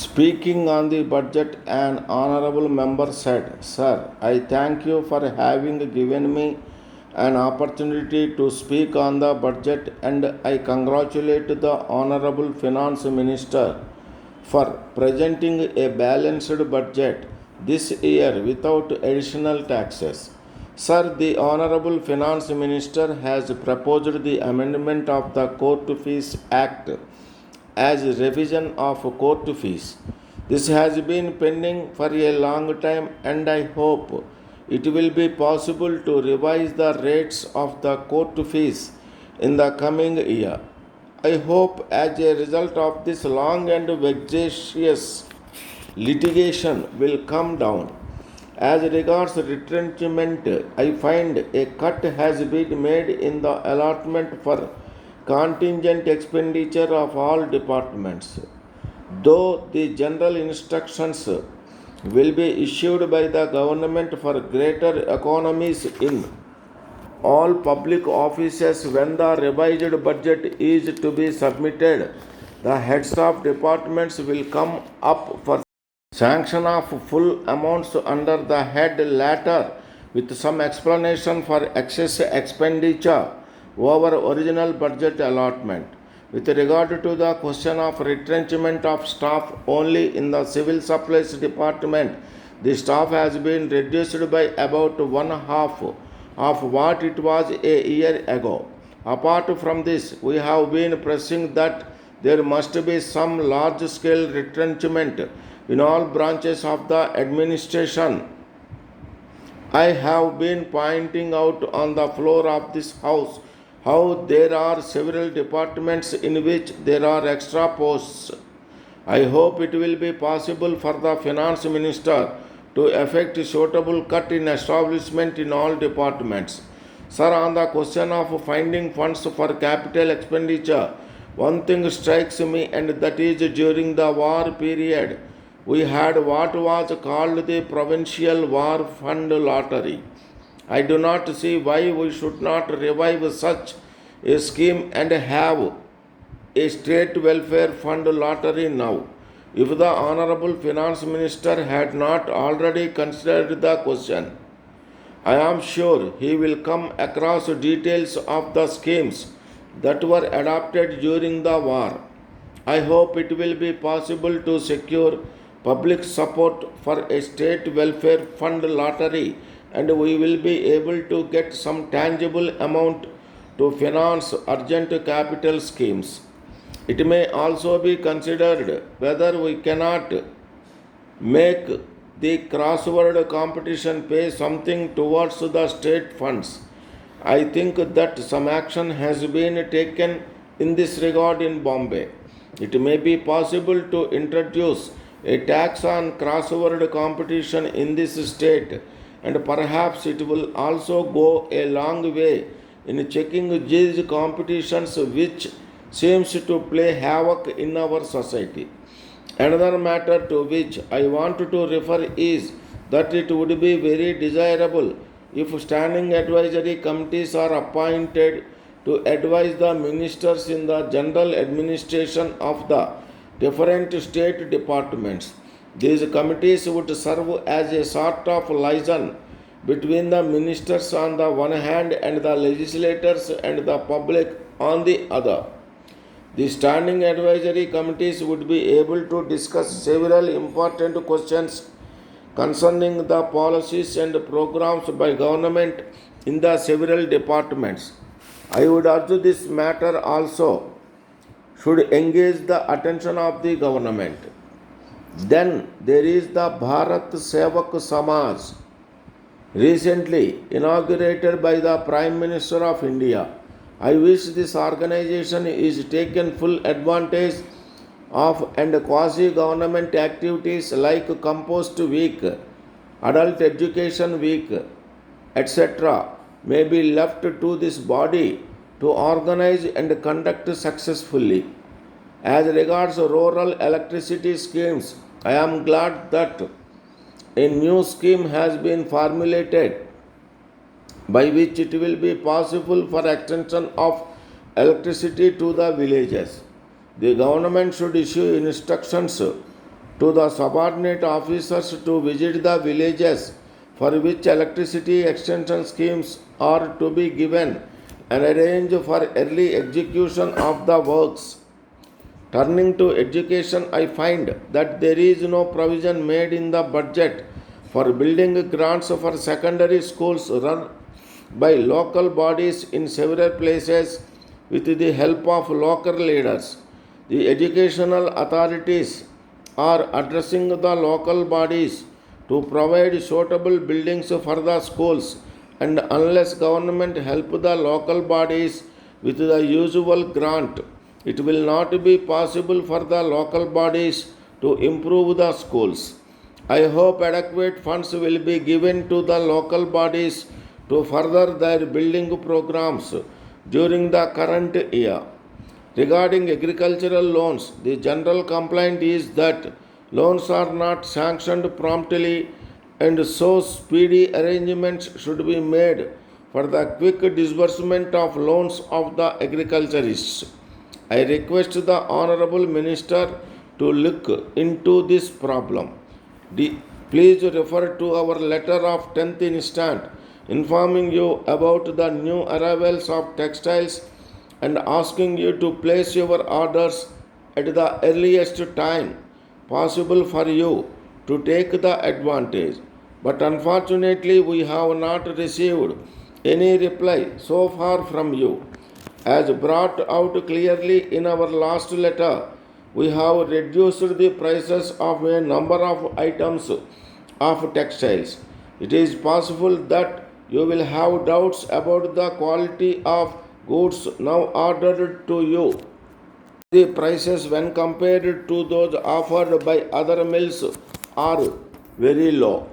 Speaking on the budget, an honorable member said, Sir, I thank you for having given me an opportunity to speak on the budget, and I congratulate the Honorable Finance Minister for presenting a balanced budget this year without additional taxes. Sir, the Honorable Finance Minister has proposed the amendment of the Court Fees Act as revision of court fees. This has been pending for a long time, and I hope it will be possible to revise the rates of the court fees in the coming year. I hope as a result of this long and vexatious litigation will come down. As regards retrenchment, I find a cut has been made in the allotment for contingent expenditure of all departments. Though the general instructions will be issued by the government for greater economies in all public offices when the revised budget is to be submitted, the heads of departments will come up for sanction of full amounts under the head latter with some explanation for excess expenditure over original budget allotment. With regard to the question of retrenchment of staff only in the civil supplies department, the staff has been reduced by about one half of what it was a year ago. Apart from this, we have been pressing that there must be some large scale retrenchment in all branches of the administration. I have been pointing out on the floor of this house how there are several departments in which there are extra posts. I hope it will be possible for the finance minister to effect a suitable cut in establishment in all departments. Sir, on the question of finding funds for capital expenditure, one thing strikes me, and that is during the war period, we had what was called the Provincial War Fund Lottery. I do not see why we should not revive such a scheme and have a state welfare fund lottery now. If the Honorable Finance Minister had not already considered the question, I am sure he will come across details of the schemes that were adopted during the war. I hope it will be possible to secure public support for a state welfare fund lottery, and we will be able to get some tangible amount to finance urgent capital schemes. It may also be considered whether we cannot make the crossword competition pay something towards the state funds. I think that some action has been taken in this regard in Bombay. It may be possible to introduce a tax on crossword competition in this state, and perhaps it will also go a long way in checking these competitions which seems to play havoc in our society. Another matter to which I want to refer is that it would be very desirable if standing advisory committees are appointed to advise the ministers in the general administration of the different state departments. These committees would serve as a sort of liaison between the ministers on the one hand and the legislators and the public on the other. The standing advisory committees would be able to discuss several important questions concerning the policies and programs by government in the several departments. I would urge this matter also should engage the attention of the government. Then there is the Bharat Sevak Samaj, recently inaugurated by the Prime Minister of India. I wish this organization is taken full advantage of, and quasi-government activities like Compost Week, Adult Education Week, etc. may be left to this body to organize and conduct successfully. As regards rural electricity schemes, I am glad that a new scheme has been formulated by which it will be possible for extension of electricity to the villages. The government should issue instructions to the subordinate officers to visit the villages for which electricity extension schemes are to be given and arrange for early execution of the works. Turning to education, I find that there is no provision made in the budget for building grants for secondary schools run by local bodies in several places with the help of local leaders. The educational authorities are addressing the local bodies to provide suitable buildings for the schools, and unless government help the local bodies with the usual grant, it will not be possible for the local bodies to improve the schools. I hope adequate funds will be given to the local bodies to further their building programs during the current year. Regarding agricultural loans, the general complaint is that loans are not sanctioned promptly, and so speedy arrangements should be made for the quick disbursement of loans of the agriculturists. I request the Honorable Minister to look into this problem. Please refer to our letter of 10th instant informing you about the new arrivals of textiles and asking you to place your orders at the earliest time possible for you to take the advantage. But unfortunately, we have not received any reply so far from you. As brought out clearly in our last letter, we have reduced the prices of a number of items of textiles. It is possible that you will have doubts about the quality of goods now ordered to you. The prices, when compared to those offered by other mills, are very low.